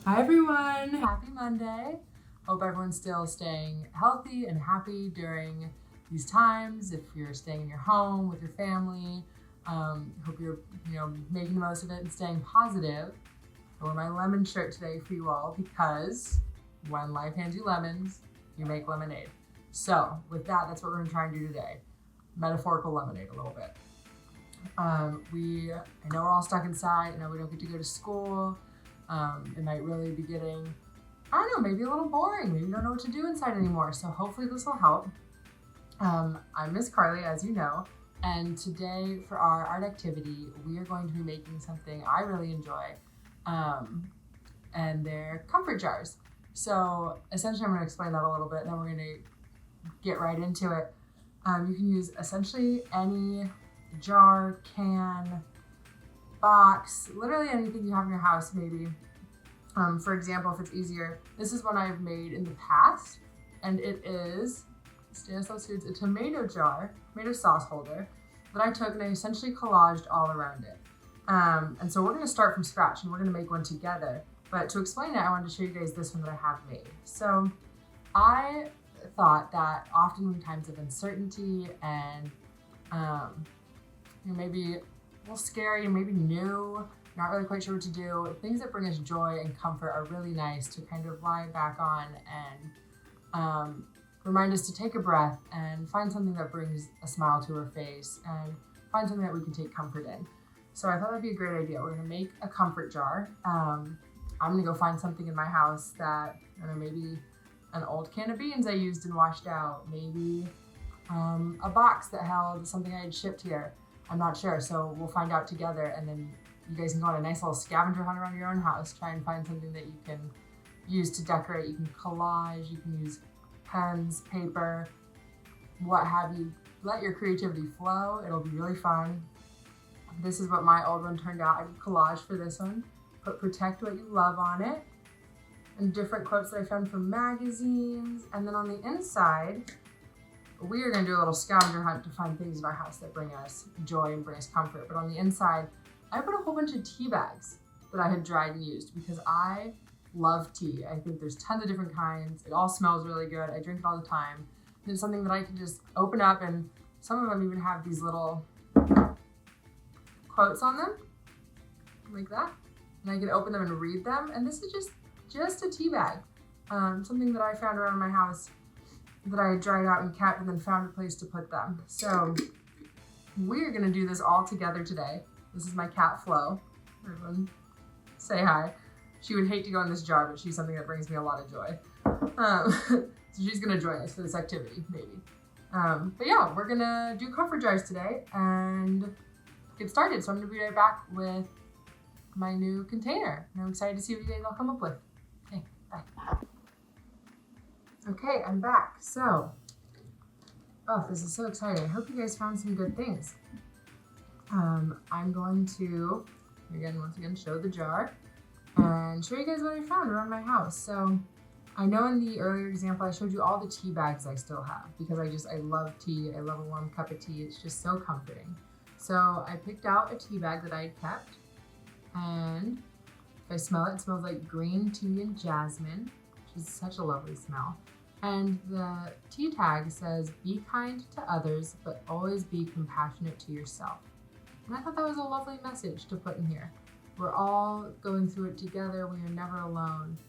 Hi everyone, happy Monday. Hope everyone's still staying healthy and happy during these times. If you're staying in your home with your family, hope you're making the most of it and staying positive. I wore my lemon shirt today for you all because when life hands you lemons, you make lemonade. So with that, that's what we're gonna try and do today. Metaphorical lemonade a little bit. I know we're all stuck inside. I know we don't get to go to school. It might really be getting, I don't know, maybe a little boring. Maybe you don't know what to do inside anymore. So hopefully this will help. I'm Miss Carli, as you know, and today for our art activity, we are going to be making something I really enjoy, and they're comfort jars. So essentially, I'm going to explain that a little bit, and then we're going to get right into it. You can use essentially any jar, can, box, literally anything you have in your house, maybe. For example, if it's easier, this is one I've made in the past, and it is Stanislaus Foods, a tomato jar, tomato sauce holder that I took and I essentially collaged all around it. And so we're going to start from scratch and we're going to make one together. But to explain it, I wanted to show you guys this one that I have made. So I thought that often in times of uncertainty and maybe a little scary, maybe new, not really quite sure what to do, things that bring us joy and comfort are really nice to kind of lie back on and remind us to take a breath and find something that brings a smile to our face and find something that we can take comfort in. So I thought that'd be a great idea. We're gonna make a comfort jar. I'm gonna go find something in my house that, I don't know, maybe an old can of beans I used and washed out, maybe a box that held something I had shipped here. I'm not sure, so we'll find out together, and then you guys can go on a nice little scavenger hunt around your own house, try and find something that you can use to decorate. You can collage, you can use pens, paper, what have you. Let your creativity flow. It'll be really fun. This is what my old one turned out. I did collage for this one. Put protect what you love on it, and different quotes that I found from magazines. And then on the inside, we are going to do a little scavenger hunt to find things in our house that bring us joy and bring us comfort. But on the inside, I put a whole bunch of tea bags that I had dried and used because I love tea. I think there's tons of different kinds. It all smells really good. I drink it all the time. And it's something that I can just open up, and some of them even have these little quotes on them, like that. And I can open them and read them. And this is just a tea bag. Something that I found around my house that I had dried out and kept and then found a place to put them. So we're gonna do this all together today. This is my cat, Flo. Everyone say hi. She would hate to go in this jar, but she's something that brings me a lot of joy. So she's gonna join us for this activity, maybe. But yeah, we're gonna do comfort jars today and get started. So I'm gonna be right back with my new container. And I'm excited to see what you guys all come up with. Okay, bye. Okay, I'm back. So, this is so exciting. I hope you guys found some good things. I'm going to, once again, show the jar and show you guys what I found around my house. So I know in the earlier example, I showed you all the tea bags I still have because I love tea. I love a warm cup of tea. It's just so comforting. So I picked out a tea bag that I had kept, and if I smell it, it smells like green tea and jasmine, which is such a lovely smell. And the tea tag says, be kind to others, but always be compassionate to yourself. And I thought that was a lovely message to put in here. We're all going through it together. We are never alone.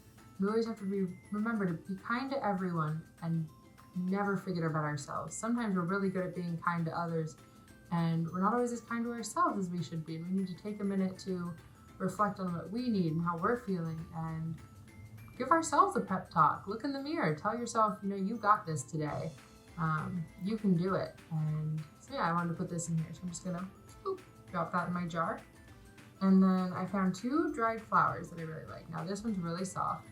We always have to remember to be kind to everyone and never forget about ourselves. Sometimes we're really good at being kind to others, and we're not always as kind to ourselves as we should be. We need to take a minute to reflect on what we need and how we're feeling, and give ourselves a pep talk. Look in the mirror. Tell yourself, you got this today. You can do it. And so yeah, I wanted to put this in here. So I'm just gonna drop that in my jar. And then I found 2 dried flowers that I really like. Now this one's really soft.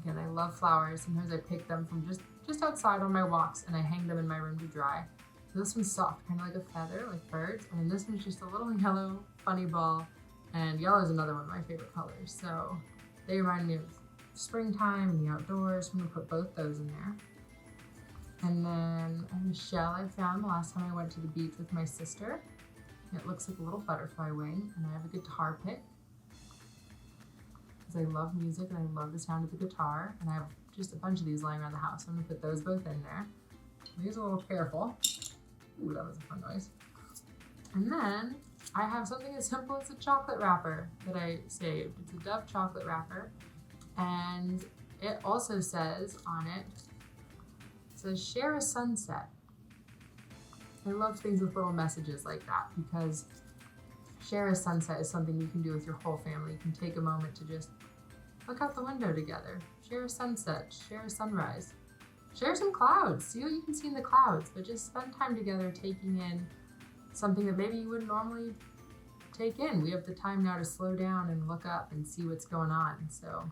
Again, I love flowers. Sometimes I pick them from just outside on my walks and I hang them in my room to dry. So this one's soft, kind of like a feather, like birds. And then this one's just a little yellow funny ball. And yellow is another one of my favorite colors. So they remind me of springtime and the outdoors. I'm gonna put both those in there. And then a shell I found the last time I went to the beach with my sister. It looks like a little butterfly wing, and I have a guitar pick. because I love music and I love the sound of the guitar, and I have just a bunch of these lying around the house. So I'm gonna put those both in there. These are a little careful. Ooh, that was a fun noise. And then I have something as simple as a chocolate wrapper that I saved. It's a Dove chocolate wrapper, and it also says on it, it says share a sunset. I love things with little messages like that, because share a sunset is something you can do with your whole family. You can take a moment to just look out the window together, share a sunset, share a sunrise, share some clouds, see what you can see in the clouds, but just spend time together taking in something that maybe you wouldn't normally take in. We have the time now to slow down and look up and see what's going on. So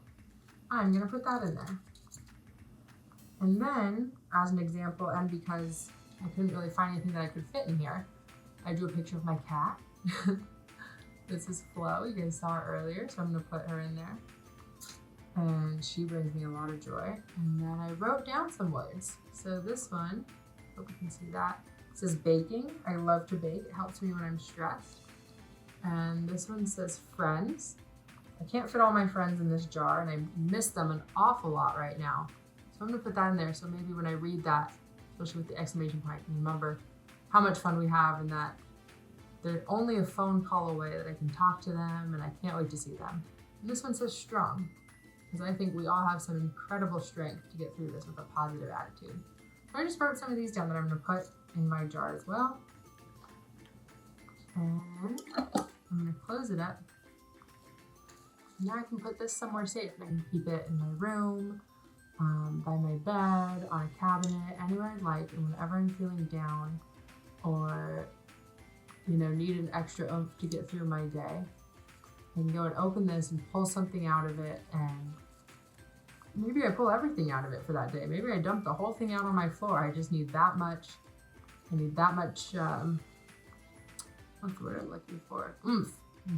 I'm gonna put that in there. And then, as an example, and because I couldn't really find anything that I could fit in here, I drew a picture of my cat. This is Flo, you guys saw her earlier, so I'm gonna put her in there. And she brings me a lot of joy. And then I wrote down some words. So this one, hope you can see that, it says baking. I love to bake, it helps me when I'm stressed. And this one says friends. I can't fit all my friends in this jar, and I miss them an awful lot right now. So I'm gonna put that in there, so maybe when I read that, especially with the exclamation point, I can remember how much fun we have, and that they're only a phone call away, that I can talk to them, and I can't wait to see them. And this one says strong, because I think we all have some incredible strength to get through this with a positive attitude. So I just wrote some of these down that I'm gonna put in my jar as well. And I'm gonna close it up. Now I can put this somewhere safe. I can keep it in my room, by my bed, on a cabinet, anywhere I like. And whenever I'm feeling down or, need an extra oomph to get through my day, I can go and open this and pull something out of it. And maybe I pull everything out of it for that day. Maybe I dump the whole thing out on my floor. I just need that much. I need that much, what's the word I'm looking for? Oomph.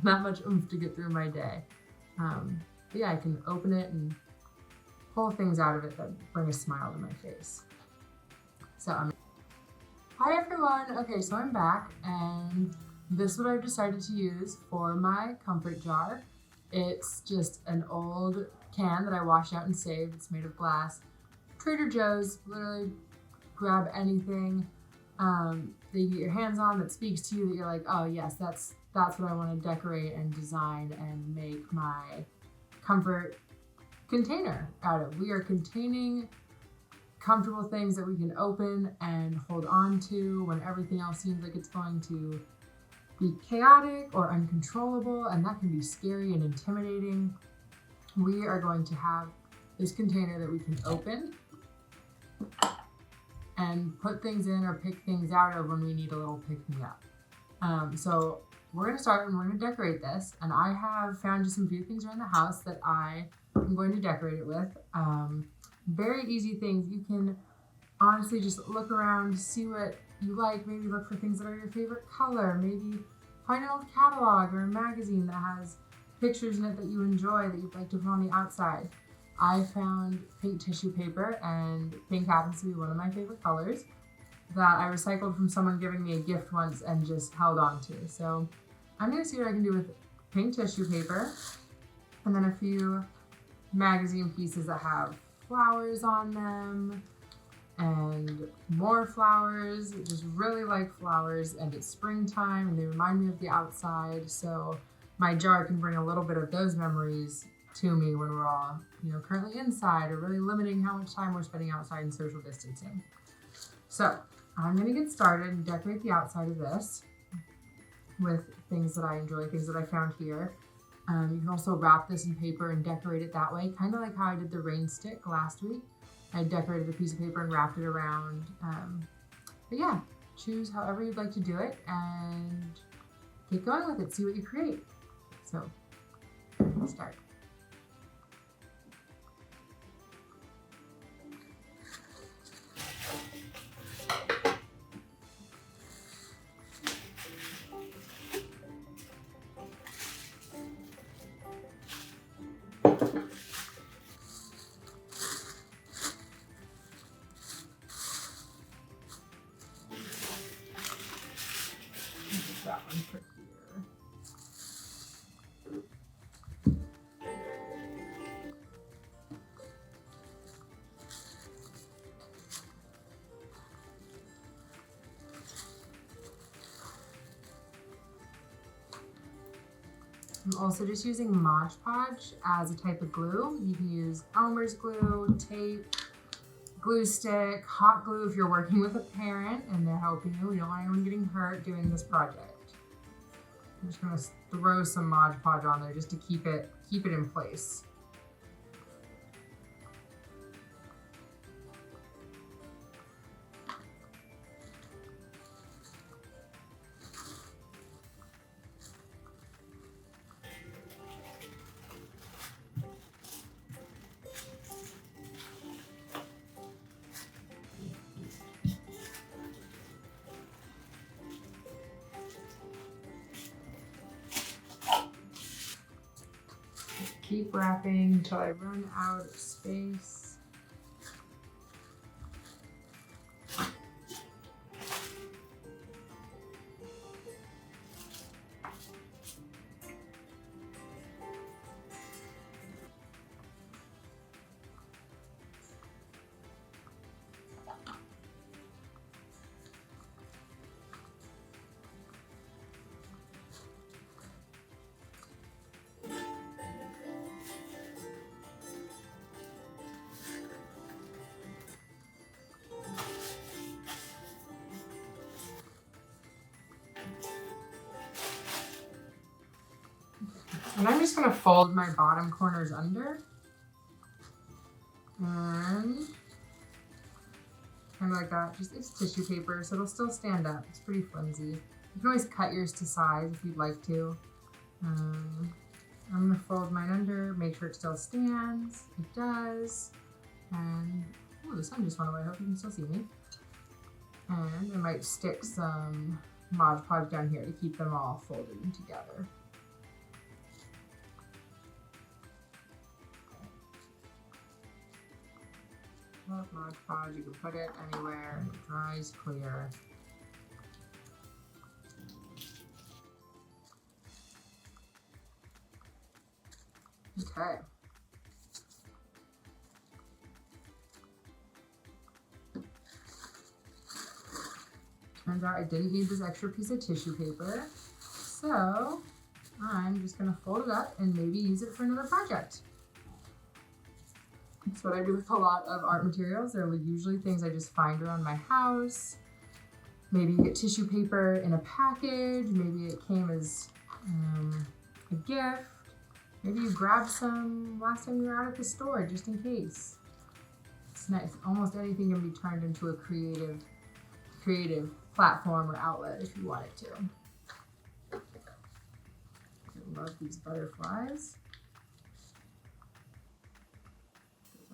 That much oomph to get through my day. But yeah, I can open it and pull things out of it that bring a smile to my face. Hi everyone. Okay, so I'm back, and this is what I've decided to use for my comfort jar. It's just an old can that I washed out and saved. It's made of glass. Trader Joe's, literally grab anything that you get your hands on that speaks to you, that you're like, oh yes, that's what I want to decorate and design and make my comfort container out of. We are containing comfortable things that we can open and hold on to when everything else seems like it's going to be chaotic or uncontrollable, and that can be scary and intimidating. We are going to have this container that we can open and put things in or pick things out of when we need a little pick-me-up. So we're gonna start and we're gonna decorate this, and I have found just some few things around the house that I am going to decorate it with. Very easy things. You can honestly just look around, see what you like, maybe look for things that are your favorite color, maybe find an old catalog or a magazine that has pictures in it that you enjoy that you'd like to put on the outside. I found pink tissue paper, and pink happens to be one of my favorite colors, that I recycled from someone giving me a gift once and just held on to. So I'm gonna see what I can do with pink tissue paper, and then a few magazine pieces that have flowers on them, and more flowers. I just really like flowers, and it's springtime and they remind me of the outside, so my jar can bring a little bit of those memories to me when we're all, currently inside or really limiting how much time we're spending outside and social distancing. So I'm gonna get started and decorate the outside of this with things that I enjoy, things that I found here. You can also wrap this in paper and decorate it that way, kind of like how I did the rain stick last week. I decorated a piece of paper and wrapped it around. But yeah, choose however you'd like to do it and get going with it, see what you create. So let's start. That one for here. I'm also just using Mod Podge as a type of glue. You can use Elmer's glue, tape, glue stick, hot glue if you're working with a parent and they're helping you. You don't want anyone getting hurt doing this project. I'm just gonna throw some Mod Podge on there just to keep it in place. Keep wrapping until I run out of space. And I'm just going to fold my bottom corners under. And kind of like that. Just, it's tissue paper, so it'll still stand up. It's pretty flimsy. You can always cut yours to size if you'd like to. I'm going to fold mine under, make sure it still stands. It does. And, oh, the sun just went away. I hope you can still see me. And I might stick some Mod Podge down here to keep them all folded in together. Mod Podge, you can put it anywhere and it dries clear. Okay. Turns out I didn't need this extra piece of tissue paper, so I'm just gonna fold it up and maybe use it for another project. That's what I do with a lot of art materials. They're usually things I just find around my house. Maybe you get tissue paper in a package. Maybe it came as a gift. Maybe you grabbed some last time you were out at the store just in case. It's nice. Almost anything can be turned into a creative platform or outlet if you want it to. I love these butterflies.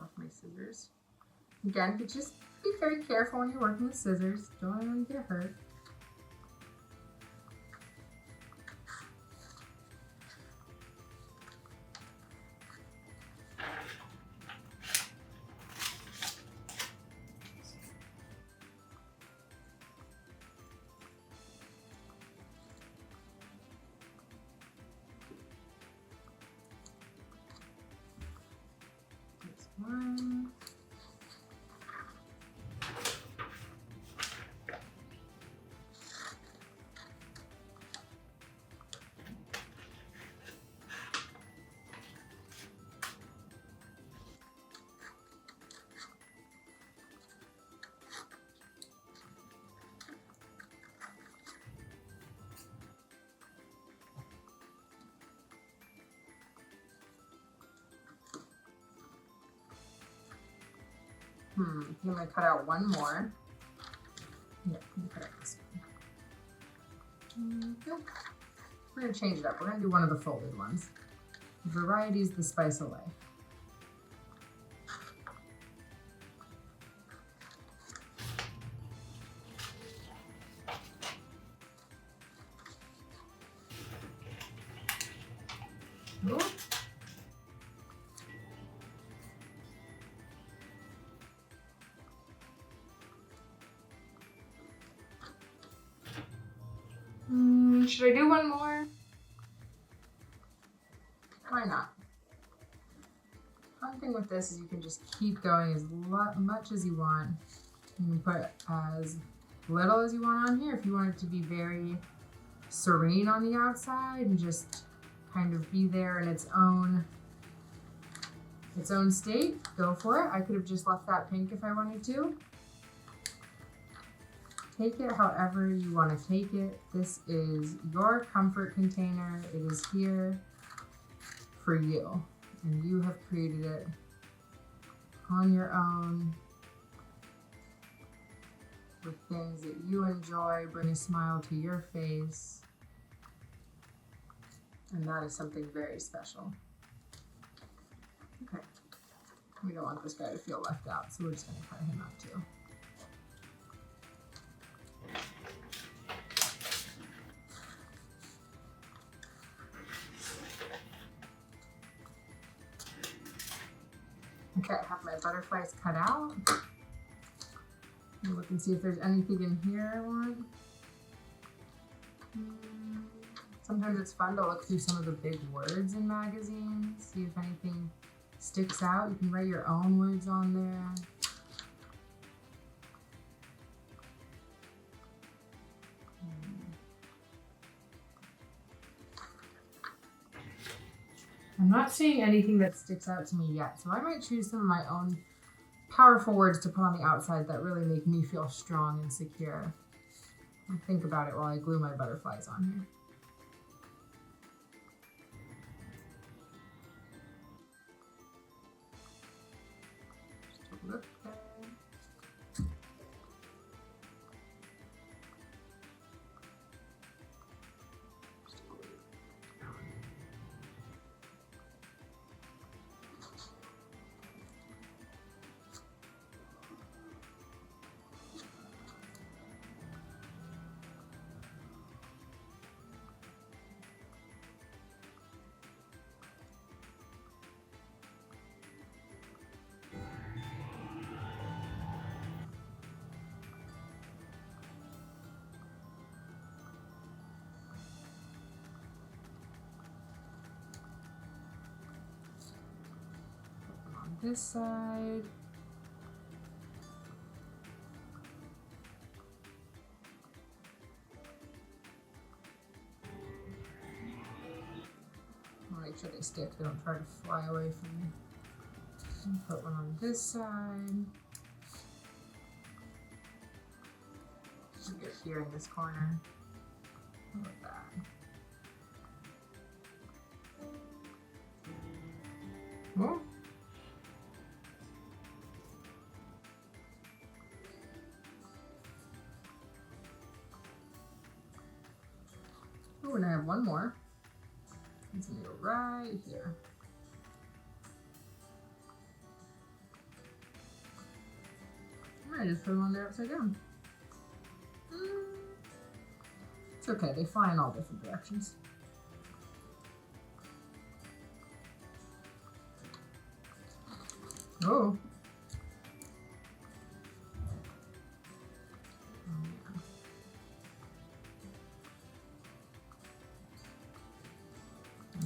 Off my scissors. Again, but just be very careful when you're working with scissors. Don't want anyone to get hurt. One. I'm gonna cut out one more. Yeah, I'm gonna cut out this one. We're gonna change it up. We're gonna do one of the folded ones. Variety's the spice of life. Ooh. Should I do one more? Why not? Fun thing with this is you can just keep going as much as you want. You can put as little as you want on here if you want it to be very serene on the outside and just kind of be there in its own state, go for it. I could have just left that pink if I wanted to. Take it however you want to take it. This is your comfort container. It is here for you, and you have created it on your own with things that you enjoy, bring a smile to your face, and that is something very special. Okay, we don't want this guy to feel left out, so we're just going to cut him out too. Okay, I have my butterflies cut out. Look and see if there's anything in here I want. Sometimes it's fun to look through some of the big words in magazines, see if anything sticks out. You can write your own words on there. I'm not seeing anything that sticks out to me yet, so I might choose some of my own powerful words to put on the outside that really make me feel strong and secure. I'll think about it while I glue my butterflies on here. Just a look there. This side. I'll make sure they stick, they don't try to fly away from me. And put one on this side. Get here in this corner. How about that? Oh. Oh, and I have one more. It's gonna go right here. I just put them on there upside down. It's okay, they fly in all different directions. Oh.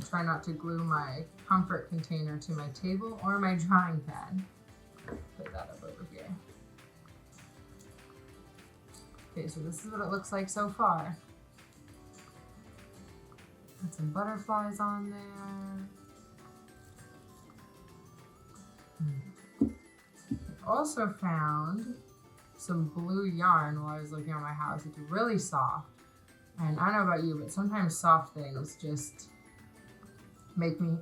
Try not to glue my comfort container to my table or my drawing pad. Put that up over here. Okay, so this is what it looks like so far. Put some butterflies on there. I also found some blue yarn while I was looking at my house. It's really soft. And I don't know about you, but sometimes soft things just make me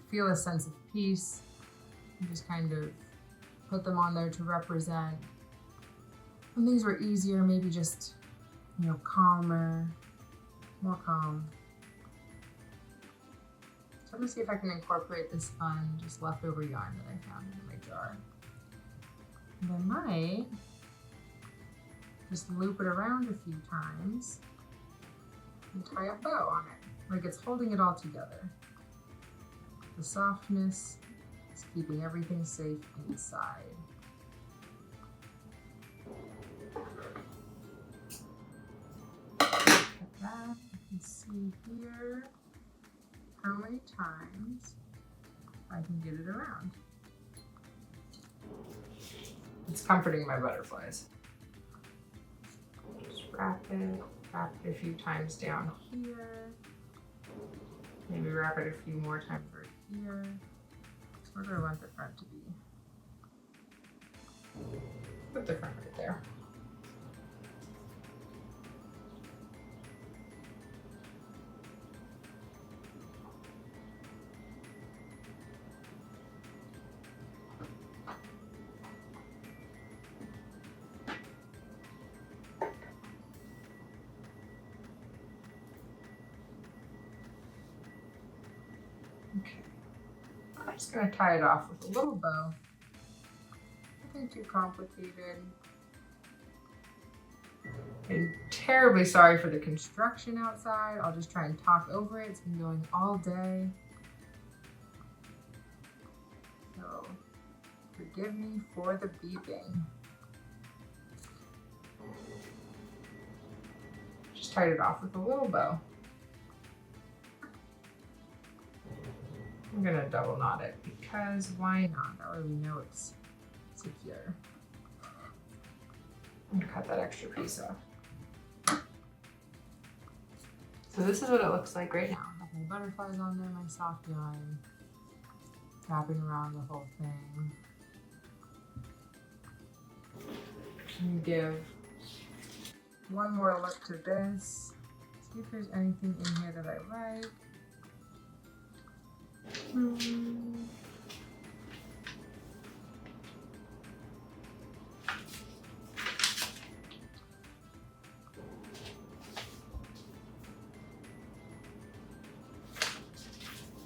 feel a sense of peace. And just kind of put them on there to represent when things were easier, maybe just, you know, calmer, more calm. So I'm gonna see if I can incorporate this fun, just leftover yarn that I found in my jar. And I might just loop it around a few times and tie a bow on it, like it's holding it all together. The softness is keeping everything safe inside. Like that. You can see here how many times I can get it around. It's comforting my butterflies. Just wrap it a few times down here. Maybe wrap it a few more times right here. Where do I want the front to be? Put the front right there. Okay. I'm just going to tie it off with a little bow. Nothing too complicated. I'm terribly sorry for the construction outside. I'll just try and talk over it. It's been going all day. So forgive me for the beeping. Just tied it off with a little bow. I'm gonna double knot it because why not? That way we know it's secure. I'm gonna cut that extra piece off. So this is what it looks like right now. I have my butterflies on there, my soft yarn, wrapping around the whole thing. And give one more look to this. See if there's anything in here that I like.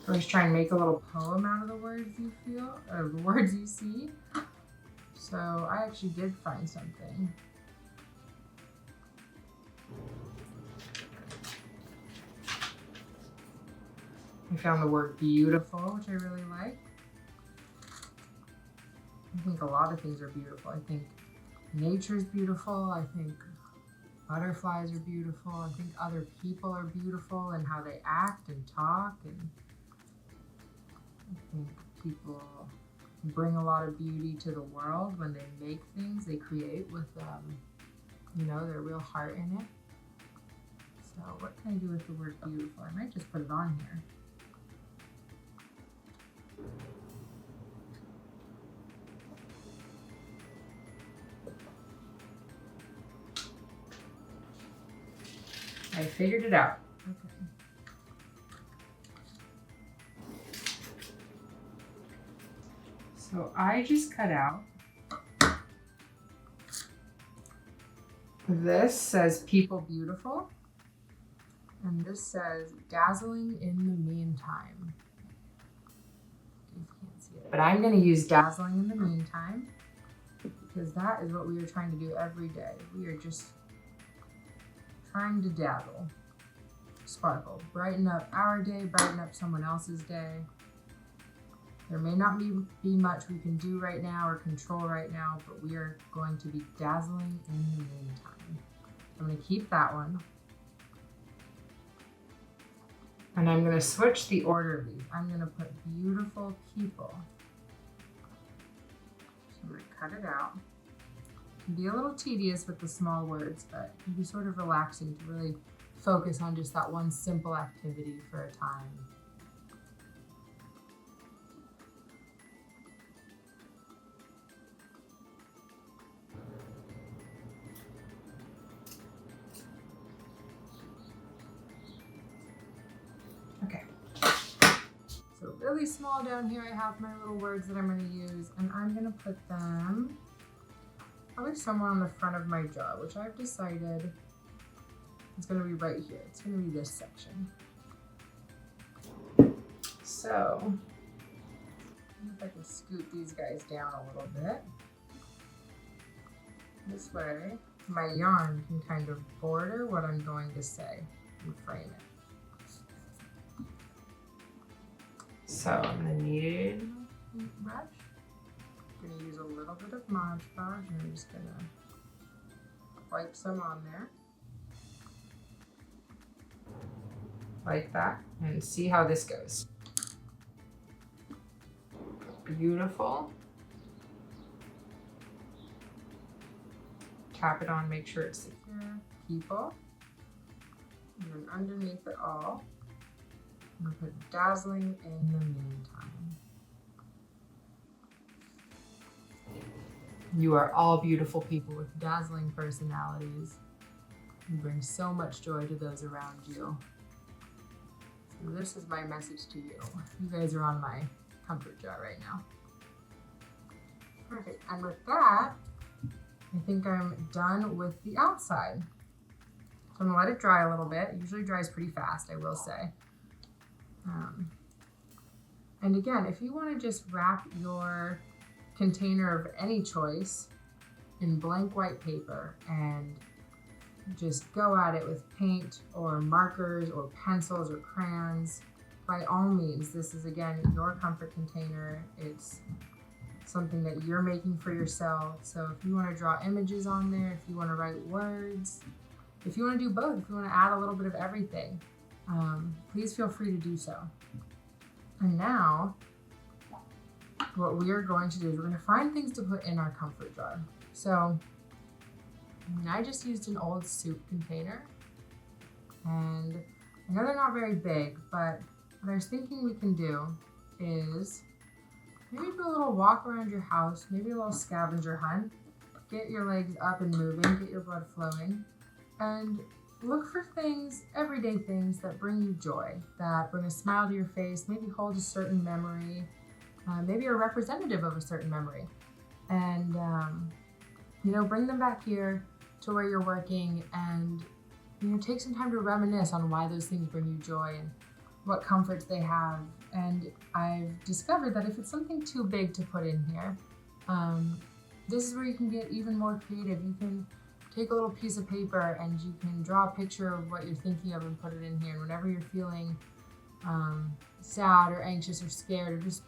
First, try and make a little poem out of the words you feel, or the words you see. So I actually did find something. I found the word beautiful, which I really like. I think a lot of things are beautiful. I think nature's beautiful. I think butterflies are beautiful. I think other people are beautiful and how they act and talk. And I think people bring a lot of beauty to the world when they make things they create with, you know, their real heart in it. So what can I do with the word beautiful? I might just put it on here. I figured it out. Okay. So I just cut out. This says people beautiful. And this says dazzling in the meantime. You can't see it. But I'm going to use dazzling in the meantime because that is what we are trying to do every day. We are just trying to dazzle, sparkle, brighten up our day, brighten up someone else's day. There may not be much we can do right now or control right now, but we are going to be dazzling in the meantime. I'm going to keep that one. And I'm going to switch the order of these. I'm going to put beautiful people. So I'm going to cut it out. It can be a little tedious with the small words, but it can be sort of relaxing to really focus on just that one simple activity for a time. Okay. So really small down here, I have my little words that I'm going to use, and I'm going to put them probably somewhere on the front of my jar, which I've decided is going to be right here. It's going to be this section. So, if I can scoot these guys down a little bit. This way, my yarn can kind of border what I'm going to say and frame it. So I'm going to need a paintbrush. I'm going to use a little bit of Mod Podge and I'm just going to wipe some on there. Like that. And see how this goes. Beautiful. Tap it on, make sure it's secure. People. And then underneath it all, I'm going to put dazzling in the meantime. You are all beautiful people with dazzling personalities. You bring so much joy to those around you. So this is my message to you. You guys are on my comfort jar right now. Perfect. And with that, I think I'm done with the outside. So I'm gonna let it dry a little bit. It usually dries pretty fast, I will say. And again, if you want to just wrap your container of any choice in blank white paper and just go at it with paint or markers or pencils or crayons, by all means. This is, again, your comfort container. It's something that you're making for yourself. So if you want to draw images on there, if you want to write words, if you want to do both, if you want to add a little bit of everything, please feel free to do so. And now, what we are going to do is we're going to find things to put in our comfort jar. So I just used an old soup container, and I know they're not very big, but what I was thinking we can do is maybe do a little walk around your house, maybe a little scavenger hunt, get your legs up and moving, get your blood flowing, and look for things, everyday things that bring you joy, that bring a smile to your face, maybe hold a certain memory, maybe a representative of a certain memory, and bring them back here to where you're working, and take some time to reminisce on why those things bring you joy and what comforts they have. And I've discovered that if it's something too big to put in here, this is where you can get even more creative. You can take a little piece of paper and you can draw a picture of what you're thinking of and put it in here. And whenever you're feeling sad or anxious or scared or just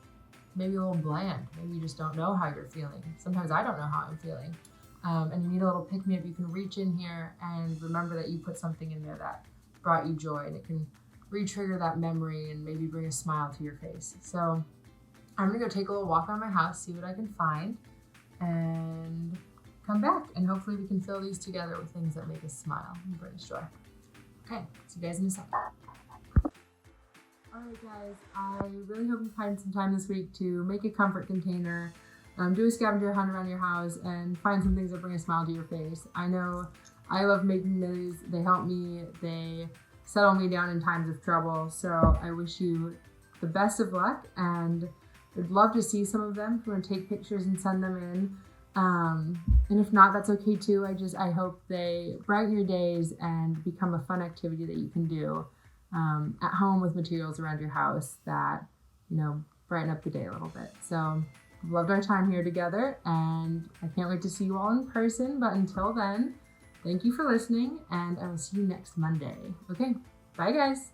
maybe a little bland, maybe you just don't know how you're feeling. Sometimes I don't know how I'm feeling. And you need a little pick-me-up, you can reach in here and remember that you put something in there that brought you joy, and it can re-trigger that memory and maybe bring a smile to your face. So I'm gonna go take a little walk around my house, see what I can find, and come back, and hopefully we can fill these together with things that make us smile and bring us joy. Okay, see you guys in a second. All right, guys, I really hope you find some time this week to make a comfort container, do a scavenger hunt around your house, and find some things that bring a smile to your face. I know I love making these. They help me. They settle me down in times of trouble. So I wish you the best of luck, and I'd love to see some of them. If you want to take pictures and send them in. And if not, that's okay too. I hope they brighten your days and become a fun activity that you can do at home with materials around your house that, brighten up the day a little bit. So I've loved our time here together, and I can't wait to see you all in person. But until then, thank you for listening, and I will see you next Monday. Okay, bye guys.